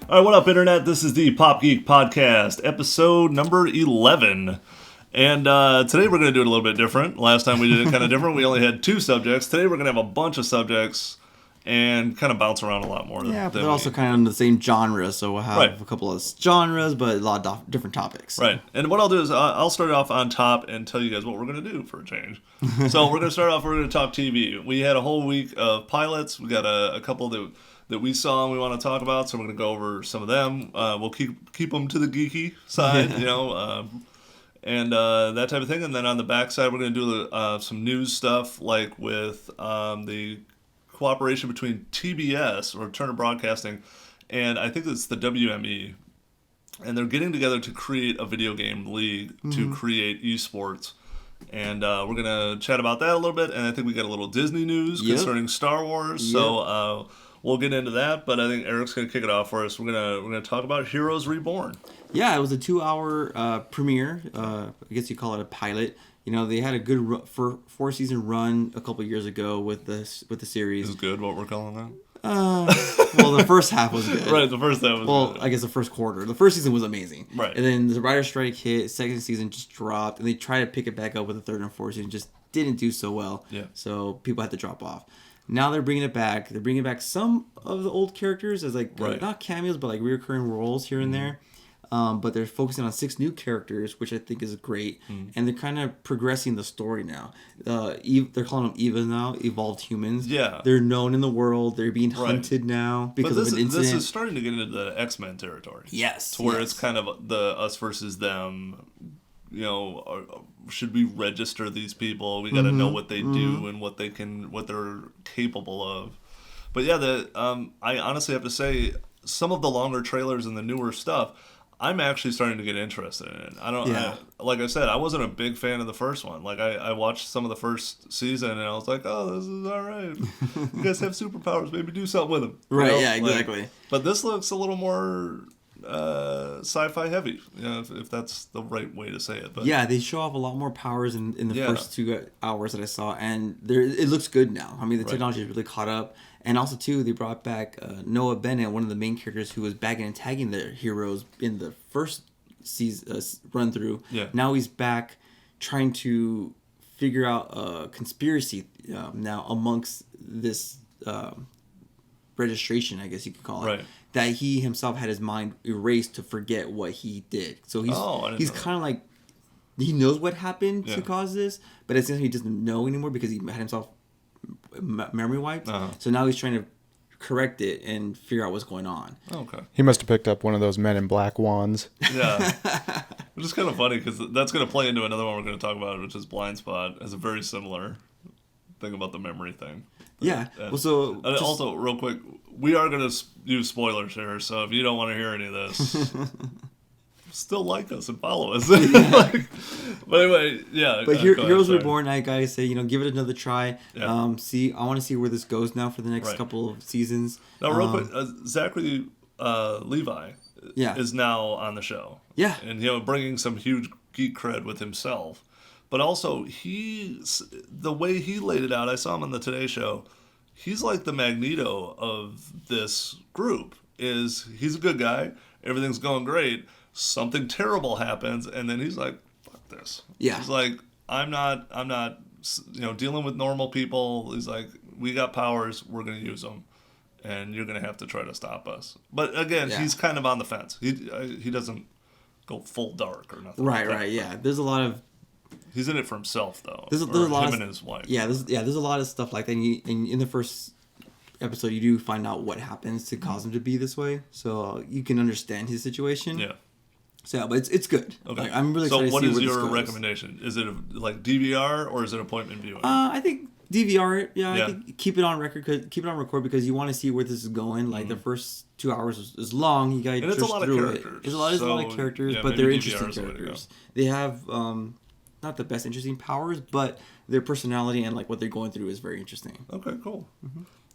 All right, what up, Internet? This is the Pop Geek Podcast, episode number 11. And today we're going to do it a little bit different. Last time we did it kind of different. We only had 2 subjects. Today we're going to have a bunch of subjects and kind of bounce around a lot more. Yeah, but they're also kind of in the same genre, so we'll have a couple of genres, but a lot of different topics. So. Right. And what I'll do is I'll start off on top and tell you guys what we're going to do for a change. So we're going to start off, we're going to talk TV. We had a whole week of pilots. We got a couple that we saw and we want to talk about, so we're going to go over some of them. We'll keep them to the geeky side, and that type of thing. And then on the back side, we're going to do some news stuff, like with the cooperation between TBS, or Turner Broadcasting, and I think it's the WME. And they're getting together to create a video game league to create esports. And we're going to chat about that a little bit. And I think we got a little Disney news concerning Star Wars. Yep. So we'll get into that. But I think Eric's going to kick it off for us. We're gonna talk about Heroes Reborn. Yeah, it was a 2-hour premiere. I guess you call it a pilot. You know, they had a good 4-season run a couple years ago with the series. Is good what we're calling that? Well, the first half was good. Right, the first half was good. Well, I guess the first quarter. The first season was amazing. Right. And then the writer's strike hit, second season just dropped, and they tried to pick it back up with the third and fourth season, just didn't do so well. Yeah. So people had to drop off. Now they're bringing it back. They're bringing back some of the old characters as not cameos, but like recurring roles here and there. But they're focusing on 6 new characters, which I think is great. And they're kind of progressing the story now. They're calling them EVAs now, evolved humans. Yeah. They're known in the world. They're being hunted now because of an incident. This is starting to get into the X-Men territory. Yes. To where it's kind of the us versus them. You know, should we register these people? We got to know what they do and what they're capable of. But yeah, I honestly have to say, some of the longer trailers and the newer stuff, I'm actually starting to get interested in it. Like I said, I wasn't a big fan of the first one. Like I watched some of the first season and I was like, oh, this is all right. You guys have superpowers, maybe do something with them. Right? You know? Yeah, exactly. But this looks a little more sci-fi heavy, if that's the right way to say it. But yeah, they show off a lot more powers in the first 2 hours that I saw, and it looks good now. I mean, the technology is really caught up. And also, too, they brought back Noah Bennett, one of the main characters who was back and tagging the heroes in the first season run-through. Yeah. Now he's back trying to figure out a conspiracy now amongst this registration, I guess you could call it. Right. That he himself had his mind erased to forget what he did. So he's kind of like, he knows what happened to cause this, but it seems he doesn't know anymore because he had himself memory wiped. So now he's trying to correct it and figure out what's going on. Okay. He must have picked up one of those Men in Black wands. Yeah. Which is kind of funny because that's going to play into another one we're going to talk about, which is Blind Spot. Has a very similar thing about the memory thing. Yeah. Also, real quick, we are going to use spoilers here, so if you don't want to hear any of this, still like us and follow us. But anyway, yeah. But Heroes Reborn, I gotta say, give it another try. Yeah. I want to see where this goes now for the next couple of seasons. Now, real quick, Zachary Levi is now on the show. Yeah. And, bringing some huge geek cred with himself. But also, the way he laid it out, I saw him on the Today Show, he's like the Magneto of this group. He's a good guy, everything's going great, something terrible happens, and then he's like, fuck this. Yeah. He's like, I'm not dealing with normal people. He's like, we got powers, we're going to use them, and you're going to have to try to stop us. But again, he's kind of on the fence. He doesn't go full dark or nothing. Right, yeah. There's a lot of... He's in it for himself, though. There's a lot him of, and his wife. Yeah, there's a lot of stuff like that. And in the first episode, you do find out what happens to cause him to be this way, so you can understand his situation. Yeah. So, but it's good. Okay. Like, I'm really excited to see where this goes. So, what is your recommendation? Is it like DVR or is it appointment viewing? I think DVR. Yeah. I think keep it on record because you want to see where this is going. Like the first 2 hours is long. You gotta just through it. There's a lot of characters, but they're interesting characters. They have not the best interesting powers, but their personality and like what they're going through is very interesting. Okay, cool.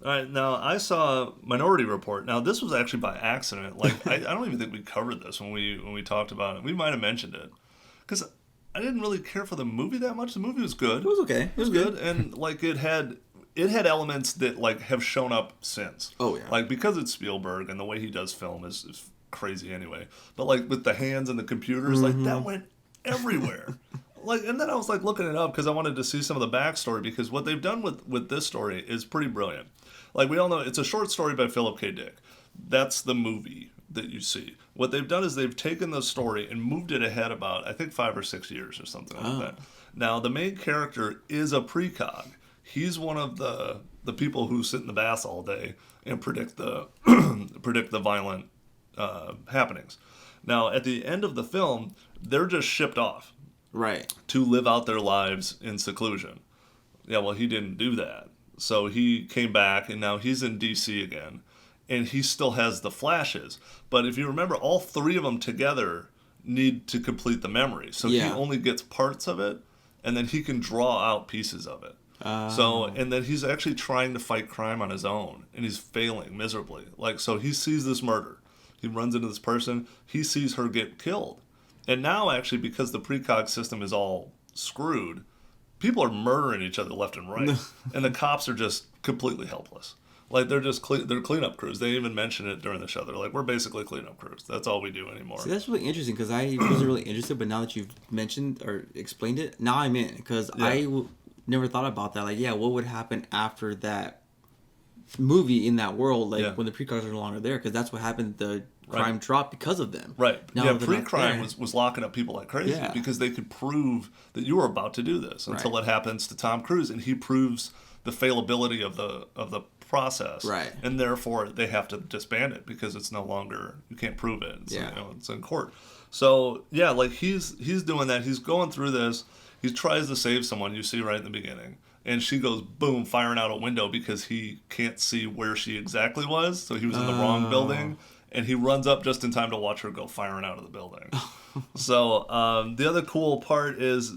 All right, now I saw Minority Report. Now this was actually by accident. Like I don't even think we covered this when we talked about it. We might have mentioned it because I didn't really care for the movie that much. The movie was good. It was okay. It was good, and like it had it had elements that like have shown up since. Oh, yeah. Like because it's Spielberg and the way he does film is crazy anyway. But like with the hands and the computers, like that went everywhere. Like, and then I was like looking it up because I wanted to see some of the backstory, because what they've done with this story is pretty brilliant. Like we all know, it's a short story by Philip K. Dick. That's the movie that you see. What they've done is they've taken the story and moved it ahead about, I think, 5 or 6 years or something like that. Now, the main character is a precog. He's one of the people who sit in the baths all day and predict the violent happenings. Now, at the end of the film, they're just shipped off. Right. To live out their lives in seclusion. Yeah, well, he didn't do that. So he came back, and now he's in D.C. again. And he still has the flashes. But if you remember, all 3 of them together need to complete the memory. So he only gets parts of it, and then he can draw out pieces of it. And then he's actually trying to fight crime on his own, and he's failing miserably. Like, so he sees this murder. He runs into this person. He sees her get killed. And now, actually, because the precog system is all screwed, people are murdering each other left and right. And the cops are just completely helpless. Like, they're just they're cleanup crews. They even mention it during the show. They're like, we're basically cleanup crews. That's all we do anymore. See, that's really interesting, because I wasn't really interested, but now that you've mentioned or explained it, now I'm in. Because never thought about that. Like, what would happen after that movie in that world, like when the precogs are no longer there? Because that's what happened. The crime dropped because of them. Right. Now, pre-crime was locking up people like crazy because they could prove that you were about to do this until it happens to Tom Cruise, and he proves the failability of the process. Right. And therefore they have to disband it because it's no longer, you can't prove it. It's, it's in court. So like he's doing that. He's going through this. He tries to save someone, you see right in the beginning. And she goes, boom, firing out a window because he can't see where she exactly was. So he was in the wrong building. And he runs up just in time to watch her go firing out of the building. So the other cool part is,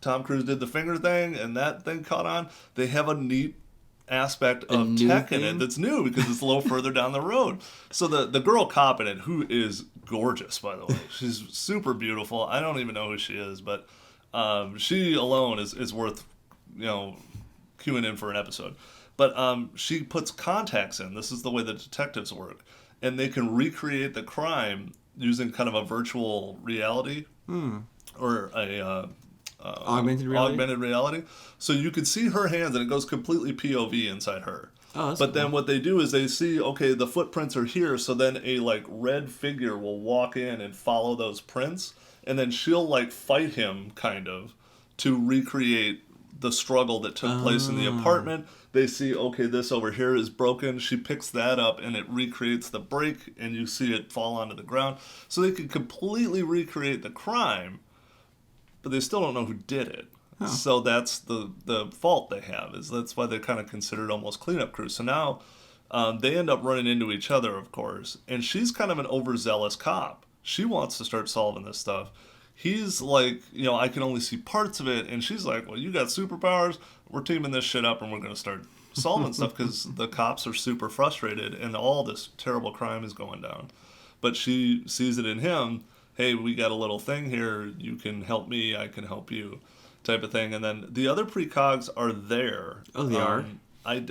Tom Cruise did the finger thing, and that thing caught on. They have a neat aspect of tech in it that's new because it's a little further down the road. So the girl cop in it, who is gorgeous, by the way. She's super beautiful. I don't even know who she is, but she alone is worth, queuing in for an episode. But she puts contacts in. This is the way the detectives work. And they can recreate the crime using kind of a virtual reality or a augmented reality. So you can see her hands, and it goes completely POV inside her. But cool. Then what they do is they see, okay, the footprints are here, so then a red figure will walk in and follow those prints, and then she'll fight him kind of to recreate the struggle that took place in the apartment. They see, okay, this over here is broken. She picks that up, and it recreates the break, and you see it fall onto the ground. So they can completely recreate the crime, but they still don't know who did it. Huh. So that's the fault they have. That's why they're kind of considered almost cleanup crews. So now they end up running into each other, of course, and she's kind of an overzealous cop. She wants to start solving this stuff. He's like, I can only see parts of it. And she's like, well, you got superpowers. We're teaming this shit up and we're going to start solving stuff because the cops are super frustrated and all this terrible crime is going down. But she sees it in him. Hey, we got a little thing here. You can help me. I can help you type of thing. And then the other precogs are there. Oh, they are? I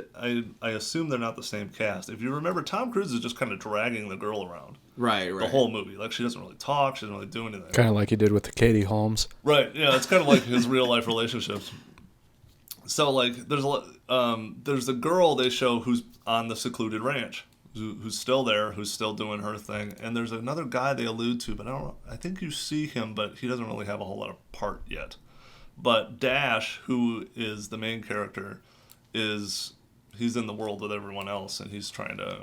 assume they're not the same cast. If you remember, Tom Cruise is just kind of dragging the girl around. Right. The whole movie. She doesn't really talk. She doesn't really do anything. Kind of like he did with the Katie Holmes. Right. Yeah, it's kind of like his real life relationships. So, there's a girl they show who's on the secluded ranch, who's still there, who's still doing her thing. And there's another guy they allude to, but I think you see him, but he doesn't really have a whole lot of part yet. But Dash, who is the main character, he's in the world with everyone else, and he's trying to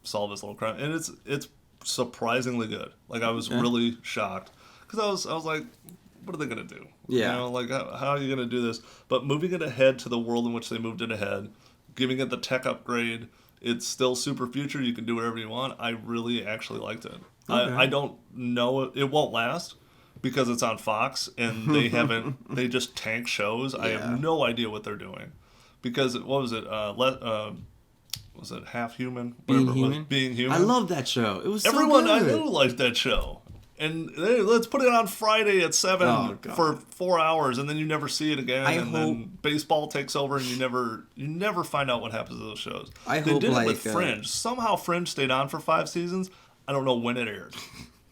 solve this little crime, and it's surprisingly good. I was really shocked because I was like, what are they gonna do? Yeah, how are you gonna do this? But moving it ahead to the world in which they moved it ahead, giving it the tech upgrade, it's still super future. You can do whatever you want. I really actually liked it. Okay. I don't know it won't last because it's on Fox and they just tank shows. Yeah. I have no idea what they're doing. Because, what was it, was it Half Human? Being Human? Being Human. I love that show. It was Everyone so good. I knew liked that show. And let's put it on Friday at 7 God. for 4 hours, and then you never see it again. I Then baseball takes over, and you never find out what happens to those shows. I They hope, did it like, with Fringe. Somehow Fringe stayed on for 5 seasons. I don't know when it aired.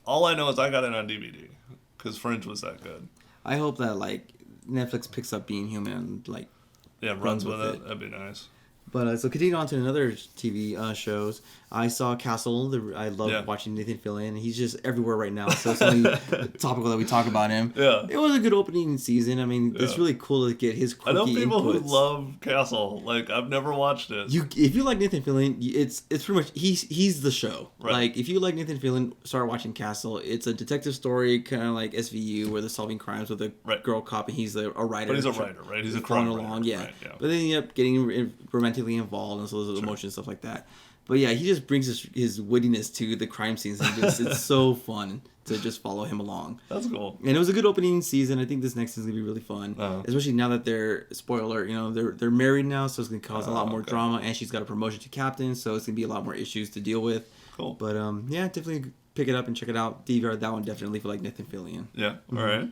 All I know is I got it on DVD because Fringe was that good. I hope that like Netflix picks up Being Human and like runs with it. That'd be nice. But so continuing on to another TV shows, I saw Castle. I love watching Nathan Fillion. He's just everywhere right now. So it's only topical that we talk about him. Yeah, it was a good opening season. I mean, it's really cool to get his quirky I know people inputs. who love Castle. Like I've never watched it. If you like Nathan Fillion, it's pretty much he's the show. Right. Like if you like Nathan Fillion, start watching Castle. It's a detective story, kind of like SVU, where they're solving crimes with a girl cop, and he's a writer. But he's a writer, right? He's a crime writer. Along, yeah. Right, yeah. But then you end up getting romantically involved, and so there's emotions, stuff like that. But yeah, he just brings his wittiness to the crime scenes, and it's so fun to just follow him along. That's cool. And it was a good opening season. I think this next is gonna be really fun, especially now that they're spoiler. They're married now, so it's gonna cause a lot more drama. And she's got a promotion to captain, so it's gonna be a lot more issues to deal with. Cool. But yeah, definitely pick it up and check it out. DVR that one definitely for like Nathan Fillion. Yeah. All right.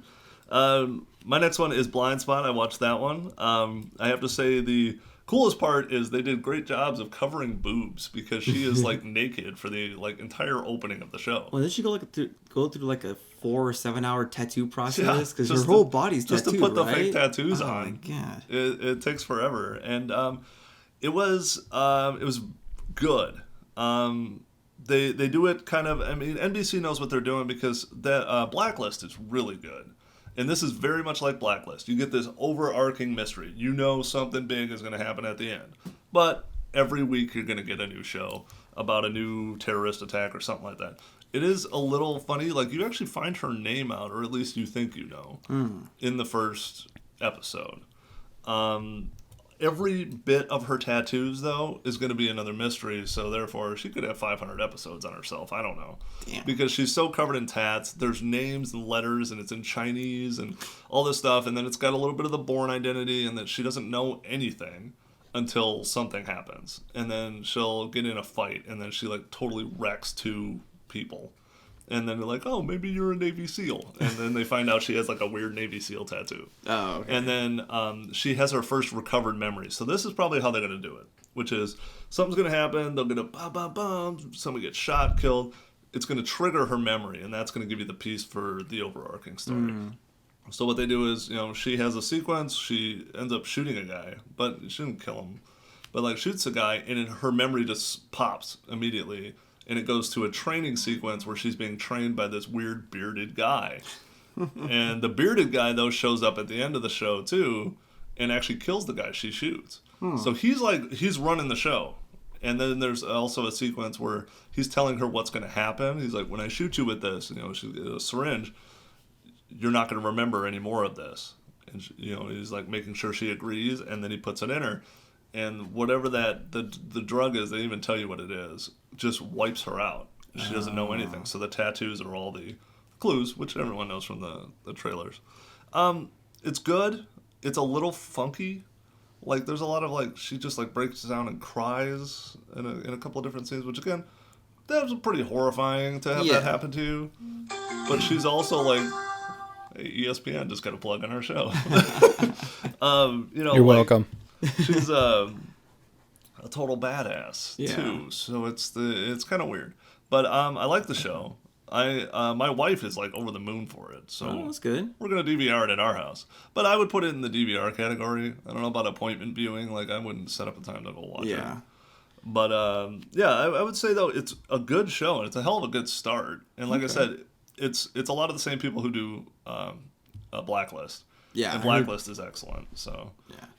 My next one is Blind Spot. I watched that one. I have to say the coolest part is they did great jobs of covering boobs because she is like naked for the like entire opening of the show. Well, did she go through like a 4 or 7 hour tattoo process? Because her whole body's just tattooed, to put the right? fake tattoos on. Oh my god! It takes forever, and it was good. They do it kind of. I mean, NBC knows what they're doing because that Blacklist is really good. And this is very much like Blacklist. You get this overarching mystery. You know something big is going to happen at the end. But every week you're going to get a new show about a new terrorist attack or something like that. It is a little funny. Like, you actually find her name out, or at least you think you know, in the first episode. Every bit of her tattoos, though, is going to be another mystery, so therefore she could have 500 episodes on herself. I don't know. Damn. Because she's so covered in tats. There's names and letters, and it's in Chinese and all this stuff, and then it's got a little bit of the Bourne identity, and that she doesn't know anything until something happens. And then she'll get in a fight, and then she, like, totally wrecks 2 people. And then they're like, oh, maybe you're a Navy SEAL. And then they find out she has, like, a weird Navy SEAL tattoo. Oh, okay. And then she has her first recovered memory. So this is probably how they're going to do it, which is something's going to happen. They'll get a bam, someone gets shot, killed. It's going to trigger her memory, and that's going to give you the piece for the overarching story. So what they do is, she has a sequence. She ends up shooting a guy, but she didn't kill him. But, like, shoots a guy, and her memory just pops immediately. And it goes to a training sequence where she's being trained by this weird bearded guy. And the bearded guy, though, shows up at the end of the show, too, and actually kills the guy she shoots. So he's running the show. And then there's also a sequence where he's telling her what's going to happen. He's like, when I shoot you with this, she's a syringe, you're not going to remember any more of this. And, he's like making sure she agrees, and then he puts it in her. And whatever the drug is, they even tell you what it is, just wipes her out. She doesn't know anything. So the tattoos are all the clues, which everyone knows from the trailers. It's good. It's a little funky. Like, there's a lot of, like, she just, like, breaks down and cries in a couple of different scenes, which, again, that was pretty horrifying to have that happen to you. But she's also, like, ESPN just got a plug in her show. You're welcome. She's a total badass too, so it's kind of weird. But I like the show. My wife is like over the moon for it, so that's good. We're gonna DVR it at our house. But I would put it in the DVR category. I don't know about appointment viewing. Like, I wouldn't set up a time to go watch it. But I would say though it's a good show and it's a hell of a good start. And like I said, it's a lot of the same people who do Blacklist. Yeah, and Blacklist is excellent. So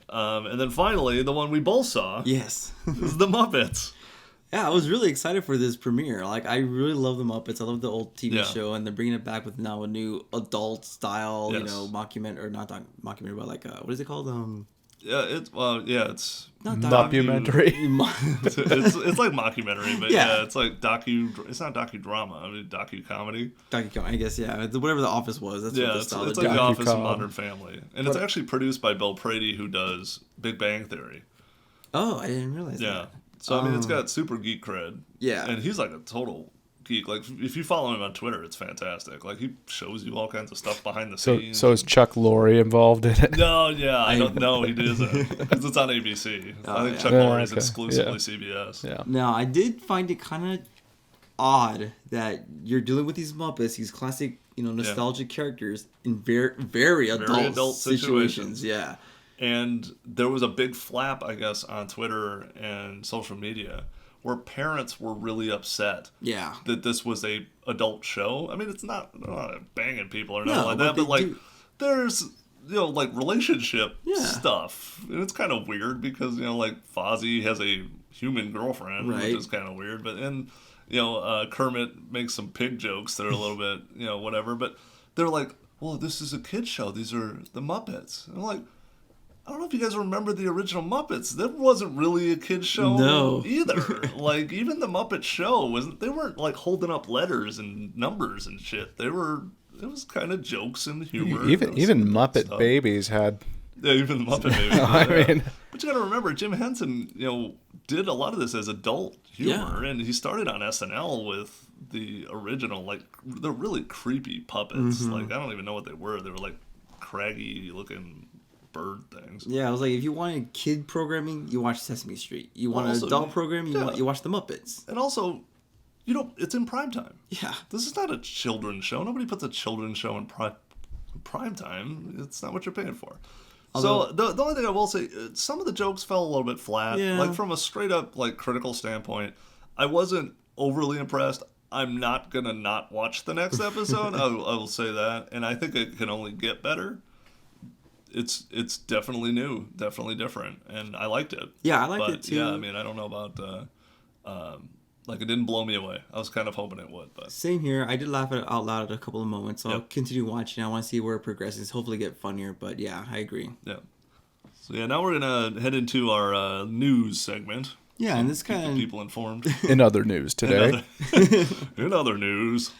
and then finally, the one we both saw. Yes, is the Muppets. Yeah, I was really excited for this premiere. Like, I really love the Muppets. I love the old TV show, and they're bringing it back with now a new adult style, mockumentary, or not mockumentary, but like what is it called? It's not documentary. it's like mockumentary, but it's like It's not docudrama. I mean, docu-comedy. Docu-comedy, I guess. Yeah, whatever The Office was. That's what the style. It's like The Office and Modern Family, and it's actually produced by Bill Prady, who does Big Bang Theory. Oh, I didn't realize that. So I mean, it's got super geek cred. Yeah, and he's like a total Geek. Like, if you follow him on Twitter, it's fantastic. Like, he shows you all kinds of stuff behind the So scenes. so is Chuck Lorre involved in it? No, yeah, I don't know. He isn't because it's on ABC. I think Chuck Lorre is exclusively CBS. Yeah. Now, I did find it kind of odd that you're dealing with these Muppets, these classic, nostalgic characters in very adult situations. Yeah. And there was a big flap, I guess, on Twitter and social media where parents were really upset. Yeah. That this was a adult show. I mean, they're not banging people or nothing like but that, but there's like relationship Yeah. stuff, and it's kind of weird because like Fozzie has a human girlfriend, Right. which is kind of weird, but Kermit makes some pig jokes that are a little bit whatever, but they're like, well, this is a kid show, these are the Muppets. And I'm like, I don't know if you guys remember the original Muppets. That wasn't really a kid's show either. Like, even the Muppet Show they weren't like holding up letters and numbers and shit. It was kind of jokes and humor. Even Muppet stuff. Babies had. Yeah, even the Muppet Babies. I mean, but you got to remember, Jim Henson, did a lot of this as adult humor, and he started on SNL with the original, like, they're really creepy puppets. Mm-hmm. Like, I don't even know what they were. They were like craggy looking bird things. Yeah, I was like, if you wanted kid programming, you watch Sesame Street. You want adult programming, you watch the Muppets. And also, it's in prime time. Yeah. This is not a children's show. Nobody puts a children's show in prime time. It's not what you're paying for. So the only thing I will say, some of the jokes fell a little bit flat. Yeah. Like, from a straight up like critical standpoint, I wasn't overly impressed. I'm not gonna not watch the next episode. I will say that, and I think it can only get better. It's definitely new, definitely different, and I liked it. Yeah, I liked it too. Yeah, I mean, I don't know about like, it didn't blow me away. I was kind of hoping it would, but Same here. I did laugh out loud at a couple of moments, so I'll Yep. continue watching. I want to see where it progresses. Hopefully, get funnier. But yeah, I agree. yeah. So yeah, now we're gonna head into our news segment. Yeah, and this Keep the kind of people informed. in other news today. In other news.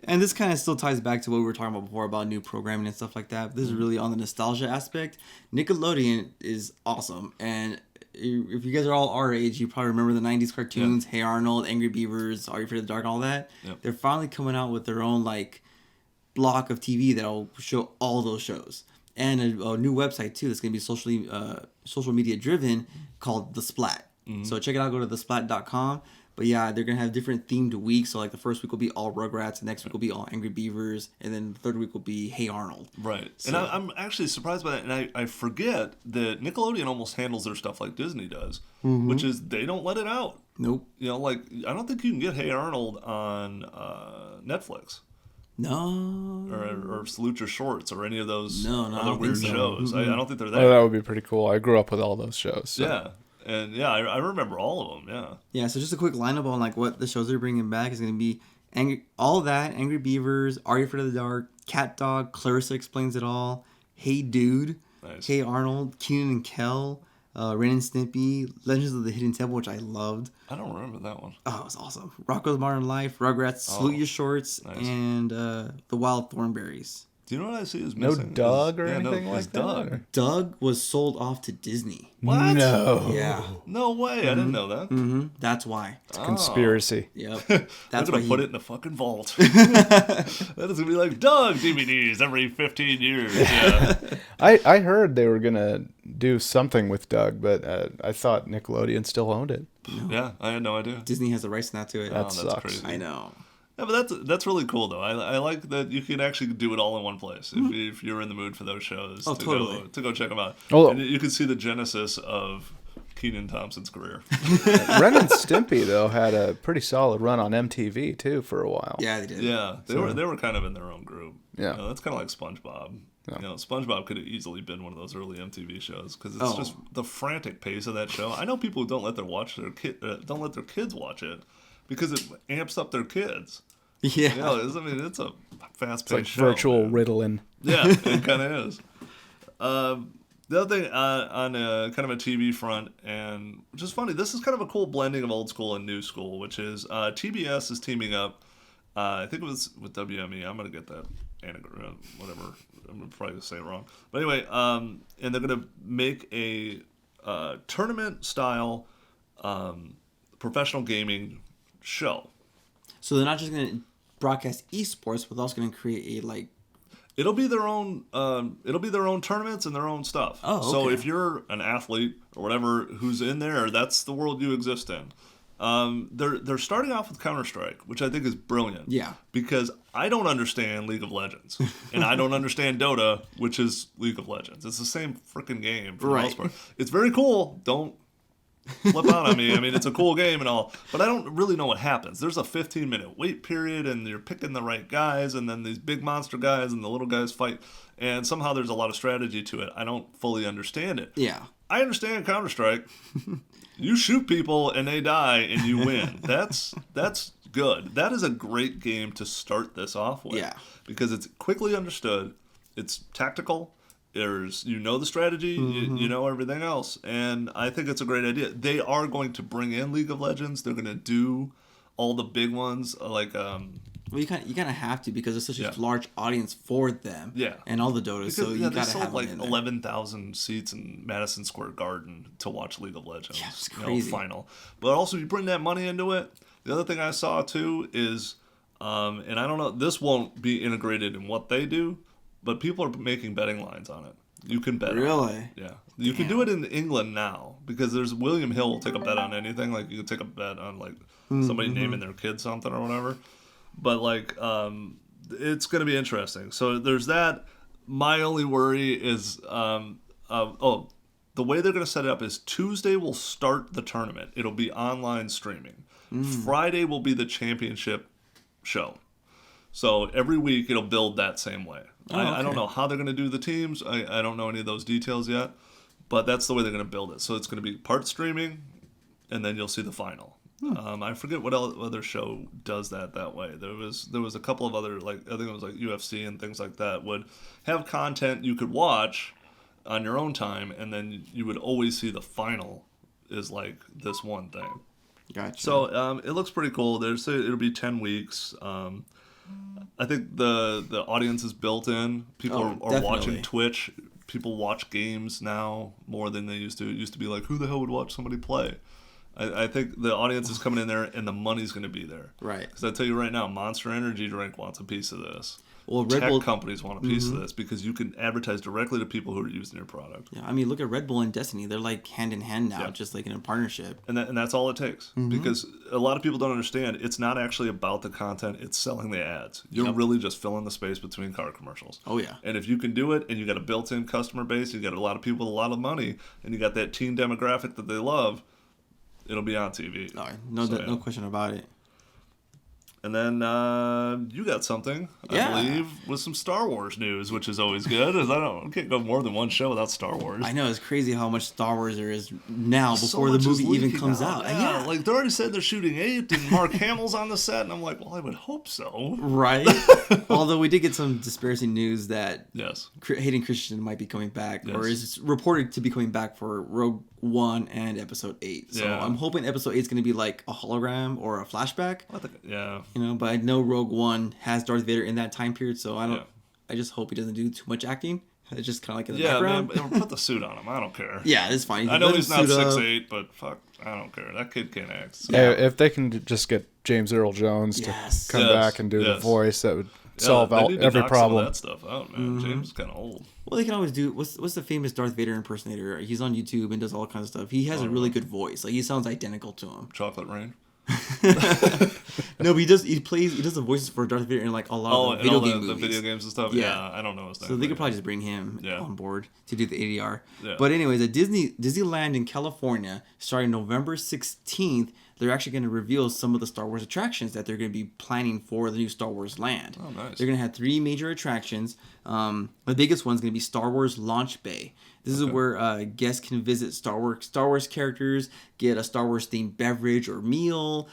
And this kind of still ties back to what we were talking about before about new programming and stuff like that. This is really on the nostalgia aspect. Nickelodeon is awesome. And if you guys are all our age, you probably remember the 90s cartoons, Hey Arnold, Angry Beavers, Are You Afraid of the Dark, all that. Yep. They're finally coming out with their own like block of TV that'll show all those shows. And a new website too that's going to be social media driven called The Splat. So check it out. Go to thesplat.com. But yeah, they're going to have different themed weeks. So like the first week will be all Rugrats. The next week will be all Angry Beavers. And then the third week will be Hey Arnold. Right. So, And I'm actually surprised by that. And I forget that Nickelodeon almost handles their stuff like Disney does, which is they don't let it out. Nope. Like, I don't think you can get Hey Arnold on Netflix. No. Or Salute Your Shorts or any of those I other don't weird think so. shows. I don't think they're Oh, there. that would be pretty cool. I grew up with all those shows. So. Yeah. And yeah, I remember all of them, yeah. Yeah, so just a quick lineup on like what the shows they're bringing back is going to be Angry Beavers, Are You Afraid of the Dark, Cat Dog, Clarissa Explains It All, Hey Dude, Nice. Hey Arnold, Keenan and Kel, Ren and Stimpy, Legends of the Hidden Temple, which I loved. I don't remember that one. Oh, it was awesome. Rocko's Modern Life, Rugrats, Salute Your Shorts, nice. and The Wild Thornberries. Do you know what I see is No missing? Doug or Yeah, anything no, like it's that? Doug. Or- Doug was sold off to Disney. What? No. Yeah. No way. I didn't know that. That's why. It's a conspiracy. Yep. I'm That's going why to put it in the fucking vault. That is going to be like Doug DVDs every 15 years. Yeah. I heard they were going to do something with Doug, but I thought Nickelodeon still owned it. Yeah, I had no idea. Disney has the rights now to it. That that's sucks. crazy. I know. Yeah, but that's really cool though. I like that you can actually do it all in one place if you're in the mood for those shows. Oh, totally. To go check them out. Oh. And you can see the genesis of Kenan Thompson's career. Ren and Stimpy, though, had a pretty solid run on MTV, too, for a while. Yeah, they did. Yeah, they were kind of in their own group. Yeah. That's kind of like SpongeBob. Yeah. SpongeBob could have easily been one of those early MTV shows because it's Oh. just the frantic pace of that show. I know people who don't let their kids watch it because it amps up their kids. Yeah. It's a fast-paced It's like show. virtual man. Ritalin. Yeah, it kind of is. The other thing on kind of a TV front, and which is funny, this is kind of a cool blending of old school and new school, which is TBS is teaming up, I think it was with WME. I'm going to get that anagram, whatever. I'm probably going to say it wrong. But anyway, and they're going to make a tournament-style professional gaming show. So they're not just going to broadcast esports, but they're also going to create a like. It'll be their own. It'll be their own tournaments and their own stuff. Oh, okay. So if you're an athlete or whatever who's in there, that's the world you exist in. They're starting off with Counter-Strike, which I think is brilliant. Yeah. Because I don't understand League of Legends, and I don't understand Dota, which is League of Legends. It's the same freaking game for the most part. It's very cool. Don't flip out on me. I mean, it's a cool game and all, but I don't really know what happens. There's a 15-minute wait period, and you're picking the right guys, and then these big monster guys and the little guys fight, and somehow there's a lot of strategy to it. I don't fully understand it. Yeah. I understand Counter-Strike. You shoot people and they die and you win. That's good. That is a great game to start this off with. Yeah. Because it's quickly understood. It's tactical. The strategy. You know everything else. And I think it's a great idea. They are going to bring in League of Legends. They're going to do all the big ones like Well, you kind of have to because there's such a large audience for them. Yeah. And all the Dotas, because, so you gotta sold have like them in there. 11,000 seats in Madison Square Garden to watch League of Legends. Yeah, it's crazy. Final. But also, you bring that money into it. The other thing I saw too is, and I don't know, this won't be integrated in what they do, but people are making betting lines on it. You can bet. Really? On it. Yeah. You can do it in England now because there's William Hill will take a bet on anything. Like you can take a bet on like somebody naming their kid something or whatever. But like, it's going to be interesting. So there's that. My only worry is, the way they're going to set it up is Tuesday will start the tournament. It'll be online streaming. Friday will be the championship show. So every week it'll build that same way. I don't know how they're going to do the teams. I don't know any of those details yet. But that's the way they're going to build it. So it's going to be part streaming, and then you'll see the final. I forget what other show does that way. There was a couple of other, like I think it was like UFC and things like that would have content you could watch on your own time, and then you would always see the final is like this one thing. Gotcha. So it looks pretty cool. It'll be 10 weeks. I think the audience is built in. People are watching Twitch. People watch games now more than they used to. It used to be like, who the hell would watch somebody play? I think the audience is coming in there and the money's going to be there. Right. Because I tell you right now, Monster Energy drink wants a piece of this. Well, Tech companies want a piece of this because you can advertise directly to people who are using your product. Yeah, I mean, look at Red Bull and Destiny. They're like hand in hand now, just like in a partnership. And that's all it takes. Because a lot of people don't understand, it's not actually about the content, it's selling the ads. You're really just filling the space between car commercials. Oh, yeah. And if you can do it, and you got a built-in customer base, you got a lot of people with a lot of money, and you got that teen demographic that they love, it'll be on TV. No question about it. And then you got something, I believe, with some Star Wars news, which is always good. I can't go more than one show without Star Wars. I know, it's crazy how much Star Wars there is now before the movie even comes out. Yeah, like they already said they're shooting 8, and Mark Hamill's on the set, and I'm like, well, I would hope so. Right? Although we did get some disparaging news that Hayden Christensen might be coming back, or is reported to be coming back for Rogue One and Episode 8. So I'm hoping Episode 8 is going to be like a hologram or a flashback. You know, but I know Rogue One has Darth Vader in that time period, so I just hope he doesn't do too much acting. It's just kind of like in the background. Man, put the suit on him. I don't care. Yeah, it's fine. I know he's not 6'8", but fuck, I don't care. That kid can't act. So. Yeah, if they can just get James Earl Jones to come back and do the voice, that would solve out every problem. That stuff out, man. James is kind of old. Well, they can always do. What's the famous Darth Vader impersonator? He's on YouTube and does all kinds of stuff. He has a really good voice. Like he sounds identical to him. Chocolate Rain. No, but he does the voices for Darth Vader in like a lot of the video game movies. The video games and stuff. Yeah, I don't know his name. So they could probably just bring him on board to do the ADR. Yeah. But anyways, at Disneyland in California, starting November 16th, they're actually going to reveal some of the Star Wars attractions that they're going to be planning for the new Star Wars land. Oh, nice. They're going to have 3 major attractions. The biggest one's going to be Star Wars Launch Bay. This is where guests can visit Star Wars characters, get a Star Wars themed beverage or meal,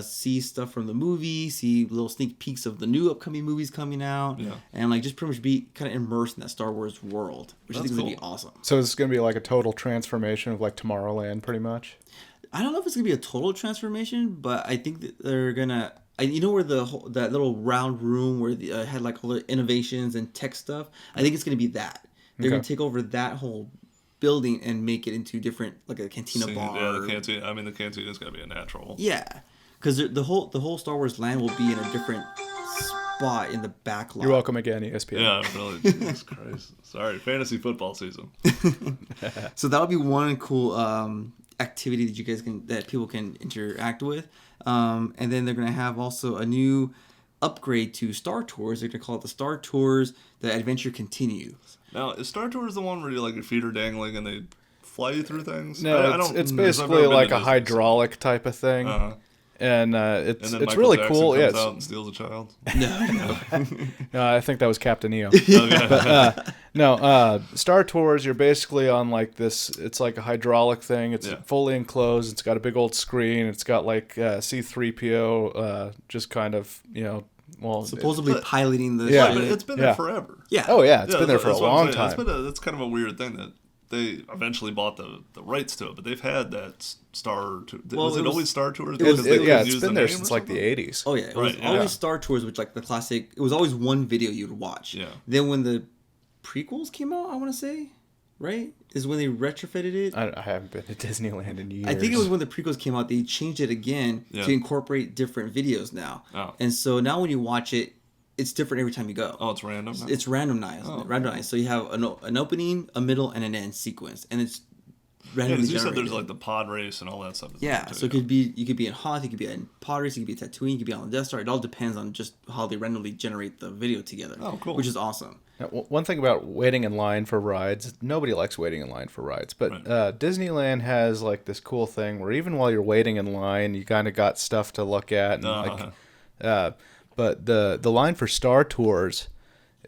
see stuff from the movie, see little sneak peeks of the new upcoming movies coming out, and like just pretty much be kind of immersed in that Star Wars world, which I think is going to be awesome. So it's going to be like a total transformation of like Tomorrowland, pretty much. I don't know if it's going to be a total transformation, but I think that they're going to... You know where that little round room where they had like all the innovations and tech stuff? I think it's going to be that. They're going to take over that whole building and make it into different, like a cantina bar. Yeah, the cantina. I mean, the cantina's got to be a natural. Yeah. because the whole Star Wars land will be in a different spot in the back lot. You're welcome again, ESPN. Yeah, really. Jesus Christ. Sorry, fantasy football season. So that would be one cool activity that people can interact with. And then they're gonna have also a new upgrade to Star Tours. They're gonna call it the Star Tours: The Adventure Continues. Now, is Star Tours the one where your feet are dangling and they fly you through things? No, it's basically like a hydraulic type of thing. Uh-huh. And it's really Jackson cool. Comes out and steals a child. No, I think that was Captain EO. But, no, Star Tours. You're basically on like this. It's like a hydraulic thing. It's fully enclosed. It's got a big old screen. It's got like C-3PO, just kind of supposedly piloting the. Yeah, but it's been there forever. Yeah. Oh yeah, it's been there for a long time. It's kind of a weird thing that they eventually bought the rights to it, but they've had that Star Tour. Was it always Star Tours? It's been there since like the 80s. Oh yeah, it was always Star Tours, which like the classic. It was always one video you'd watch. Yeah. Then when the prequels came out, I want to say, right, is when they retrofitted it. I haven't been to Disneyland in years. I think it was when the prequels came out. They changed it again to incorporate different videos now. Oh. And so now when you watch it, it's different every time you go. Oh, it's random now? It's randomized. Randomized. So you have an opening, a middle, and an end sequence, and it's randomly generated. You said there's like the pod race and all that stuff. Yeah, so you could be in Hoth, you could be in pod race, you could be in Tatooine, you could be on the Death Star. It all depends on just how they randomly generate the video together. Oh, cool. Which is awesome. Now, one thing about waiting in line for rides, nobody likes waiting in line for rides, but Disneyland has like this cool thing where even while you're waiting in line, you kind of got stuff to look at, and but the line for Star Tours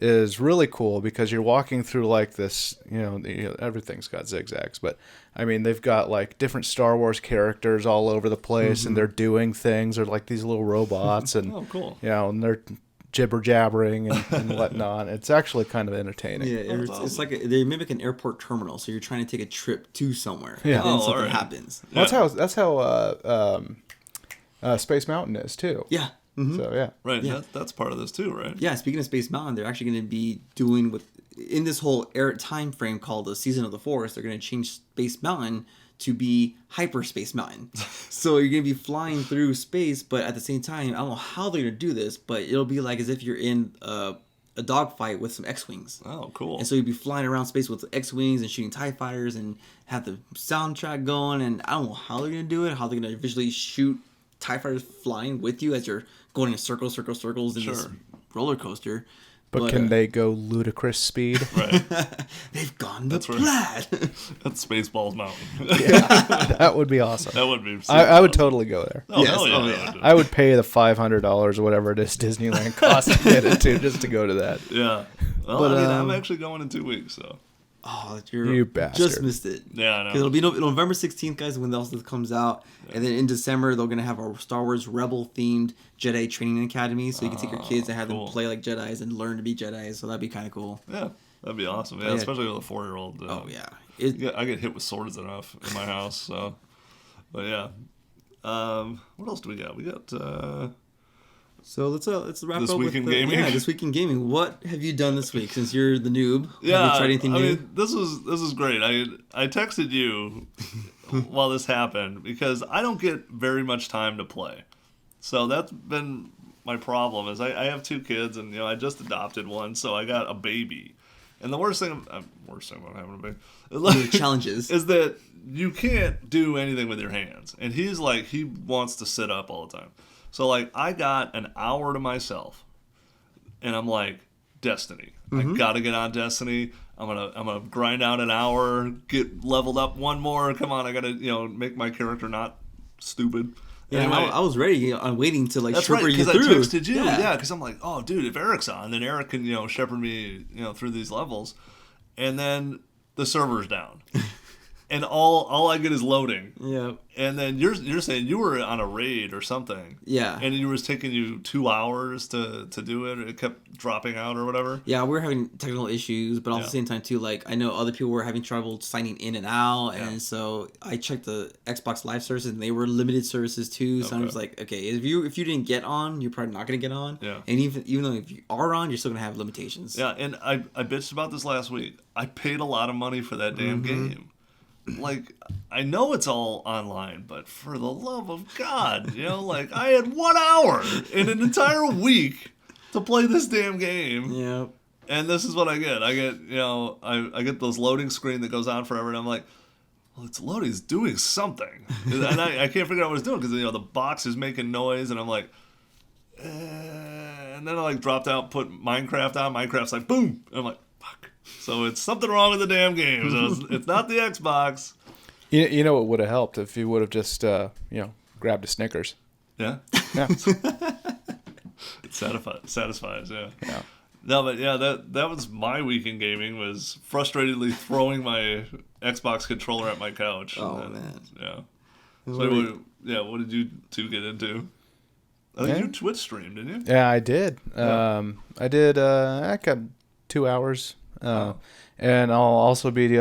is really cool because you're walking through like this, everything's got zigzags, but I mean, they've got like different Star Wars characters all over the place, and they're doing things. They're like these little robots, and oh, cool. And they're jibber jabbering and whatnot. It's actually kind of entertaining. Yeah, it's like they mimic an airport terminal, so you're trying to take a trip to somewhere, and then something happens. Well, that's how Space Mountain is too. Yeah. Mm-hmm. So yeah, right. Yeah. That's part of this too, right? Yeah. Speaking of Space Mountain, they're actually going to be doing in this whole time frame called the Season of the Force. They're going to change Space Mountain to be Hyperspace Mountain. So you're going to be flying through space, but at the same time, I don't know how they're going to do this, but it'll be like as if you're in a dogfight with some X-wings. Oh, cool! And so you'd be flying around space with X-wings and shooting TIE fighters and have the soundtrack going. And I don't know how they're going to do it. How they're going to visually shoot TIE fighters flying with you as you're going in circles in this roller coaster. But can they go ludicrous speed? Right. They've gone to Plaid. That's Spaceballs Mountain. Yeah, that would be awesome. That would be. I would totally go there. Oh, yes. Yeah. I would pay the $500 or whatever it is Disneyland costs to get into just to go to that. Yeah. Well, but, I'm actually going in 2 weeks, so. Oh, you bastard. Just missed it. Yeah, I know. It'll be November 16th, guys, when else this comes out. Yeah. And then in December, they're going to have a Star Wars Rebel-themed Jedi Training Academy. So you can take your kids and have them play like Jedis and learn to be Jedis. So that'd be kind of cool. Yeah, that'd be awesome. Yeah, especially with a 4-year-old. Oh, yeah. I get hit with swords enough in my house. So, but yeah. What else do we got? We got... So let's wrap this up week in gaming. Yeah, this week in gaming. What have you done this week since you're the noob? Yeah, have you tried anything new? Mean, this is great. I texted you while this happened because I don't get very much time to play. So that's been my problem. Is I have 2 kids and I just adopted one, so I got a baby. And the worst thing about having a baby, the challenges, is that you can't do anything with your hands. And he's like he wants to sit up all the time. So, like, I got an hour to myself, and I'm like, Destiny. I gotta get on Destiny. I'm gonna grind out an hour, get leveled up one more. Come on, I gotta make my character not stupid. Yeah, anyway, I was ready. I'm waiting to that's shepherd right, you through. I texted you. Yeah, because I'm like, oh, dude, if Eric's on, then Eric can shepherd me through these levels, and then the server's down. And all I get is loading. Yeah. And then you're saying you were on a raid or something. Yeah. And it was taking you 2 hours to do it. It kept dropping out or whatever. Yeah, we were having technical issues, but at the same time too, like I know other people were having trouble signing in and out, and so I checked the Xbox Live services, and they were limited services too. So I was like, okay, if you didn't get on, you're probably not gonna get on. Yeah. And even though if you are on, you're still gonna have limitations. Yeah, and I bitched about this last week. I paid a lot of money for that damn game. like, I know it's all online, but for the love of God, like, I had 1 hour in an entire week to play this damn game. Yeah. And this is what I get. I get, I get those loading screen that goes on forever, and I'm like, well, it's loading. It's doing something. And I can't figure out what it's doing because, the box is making noise, and I'm like, and then I, like, dropped out, put Minecraft on. Minecraft's like, boom. And I'm like, fuck. So it's something wrong with the damn game. So it's not the Xbox. You know what would have helped if you would have just, grabbed a Snickers. Yeah? Yeah. It satisfies, yeah. Yeah. No, but yeah, that was my week in gaming, was frustratedly throwing my Xbox controller at my couch. Oh, man. Yeah. So, what did you two get into? I think you Twitch streamed, didn't you? Yeah, I did. Yeah. I did, I got 2 hours. And I'll also be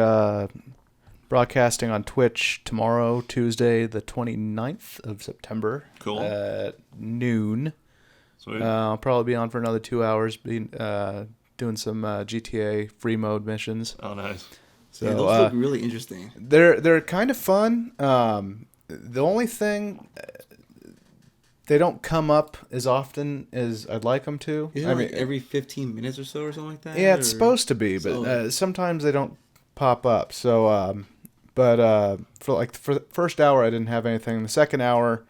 broadcasting on Twitch tomorrow, Tuesday, the 29th of September. Cool. At noon. Sweet. I'll probably be on for another 2 hours, doing some GTA free mode missions. Oh, nice. So yeah, those look really interesting. They're kind of fun. The only thing, they don't come up as often as I'd like them to. Isn't it every 15 minutes or so or something like that? Yeah, it's supposed to be, but sometimes they don't pop up. So, for the first hour, I didn't have anything. The second hour,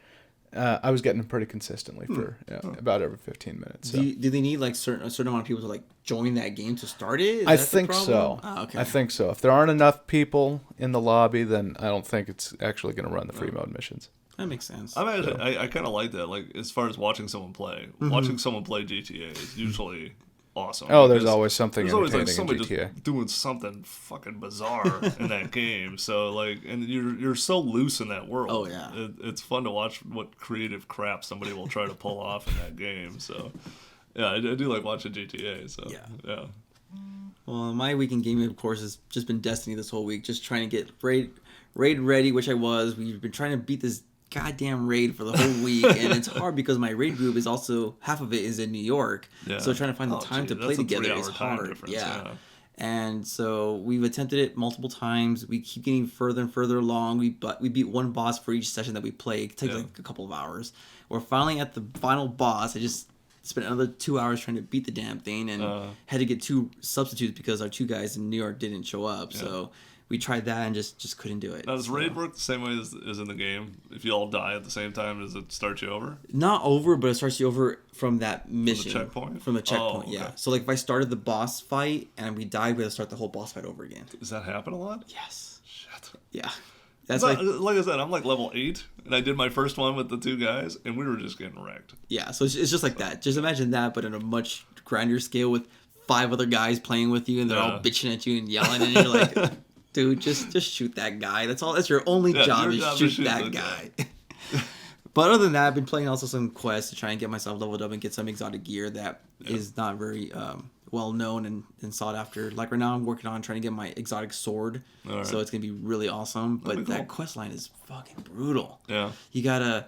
I was getting them pretty consistently for about every 15 minutes. So. Do they need like a certain amount of people to like join that game to start it? I think so. Oh, okay. I think so. If there aren't enough people in the lobby, then I don't think it's actually going to run the free mode missions. That makes sense. I kind of like that. Like, as far as watching someone play, watching someone play GTA is usually awesome. Oh, there's always something there's entertaining always, like, in somebody GTA. just doing something fucking bizarre in that game. So, like, and you're so loose in that world. Oh, yeah. It's fun to watch what creative crap somebody will try to pull off in that game. So, yeah, I do like watching GTA. So, yeah. Well, my week in gaming, of course, has just been Destiny this whole week. Just trying to get raid ready, which I was. We've been trying to beat this goddamn raid for the whole week, and it's hard because my raid group is also, half of it is in New York. Yeah. So trying to find the time to play together is hard. Yeah. And so we've attempted it multiple times. We keep getting further and further along. We beat one boss for each session that we play. It takes like a couple of hours. We're finally at the final boss. I just spent another 2 hours trying to beat the damn thing, and had to get 2 substitutes because our 2 guys in New York didn't show up. So we tried that and just couldn't do it. Now, does raid work the same way as in the game? If you all die at the same time, does it start you over? Not over, but it starts you over from that mission. From the checkpoint? From the checkpoint, Oh, okay. yeah. So, like, if I started the boss fight and we died, we had to start the whole boss fight over again. Does that happen a lot? Yes. Shit. Yeah. That's like I said, I'm like level 8, and I did my first one with the 2 guys, and we were just getting wrecked. Yeah, so it's just like that. Just imagine that, but on a much grander scale with 5 other guys playing with you, and they're all bitching at you and yelling, and you're like... Dude, just shoot that guy. That's your only job, is shoot that guy. But other than that, I've been playing also some quests to try and get myself leveled up and get some exotic gear that is not very well known and sought after. Like right now, I'm working on trying to get my exotic sword, so it's gonna be really awesome. But that quest line is fucking brutal. Yeah, you gotta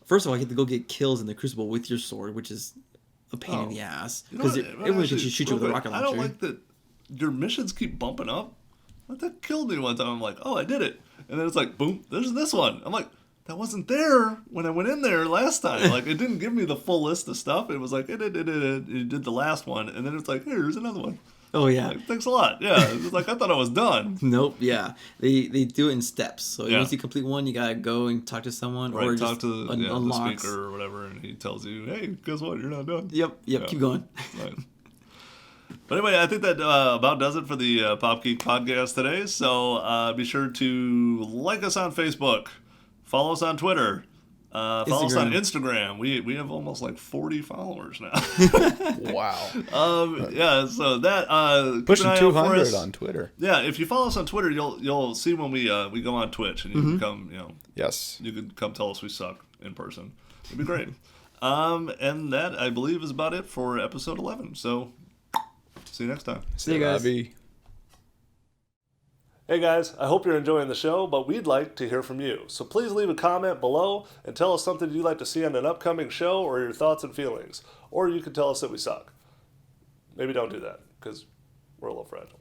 first of all, you have to go get kills in the Crucible with your sword, which is a pain in the ass because everyone can shoot you with a rocket launcher. I don't like that. Your missions keep bumping up. Like, that killed me one time. I'm like, oh, I did it. And then it's like, boom, there's this one. I'm like, that wasn't there when I went in there last time. Like, it didn't give me the full list of stuff. It was like, it did the last one. And then it's like, here's another one. Oh, yeah. Like, thanks a lot. Yeah. It was like, I thought I was done. Nope. Yeah. They do it in steps. So once you complete one, you got to go and talk to someone. Right, or talk just to the speaker or whatever. And he tells you, hey, guess what? You're not done. Yep. Keep going. Right. But anyway, I think that about does it for the Pop Geek podcast today. So be sure to like us on Facebook, follow us on Twitter, follow us on Instagram. We have almost like 40 followers now. Wow. Yeah. So that pushing 200 on Twitter. Yeah. If you follow us on Twitter, you'll see when we go on Twitch, and you can come. Yes. You can come tell us we suck in person. It'd be great. And that, I believe, is about it for episode 11. So. See you next time. See you guys. Hey guys, I hope you're enjoying the show, but we'd like to hear from you. So please leave a comment below and tell us something you'd like to see on an upcoming show or your thoughts and feelings. Or you can tell us that we suck. Maybe don't do that, because we're a little fragile.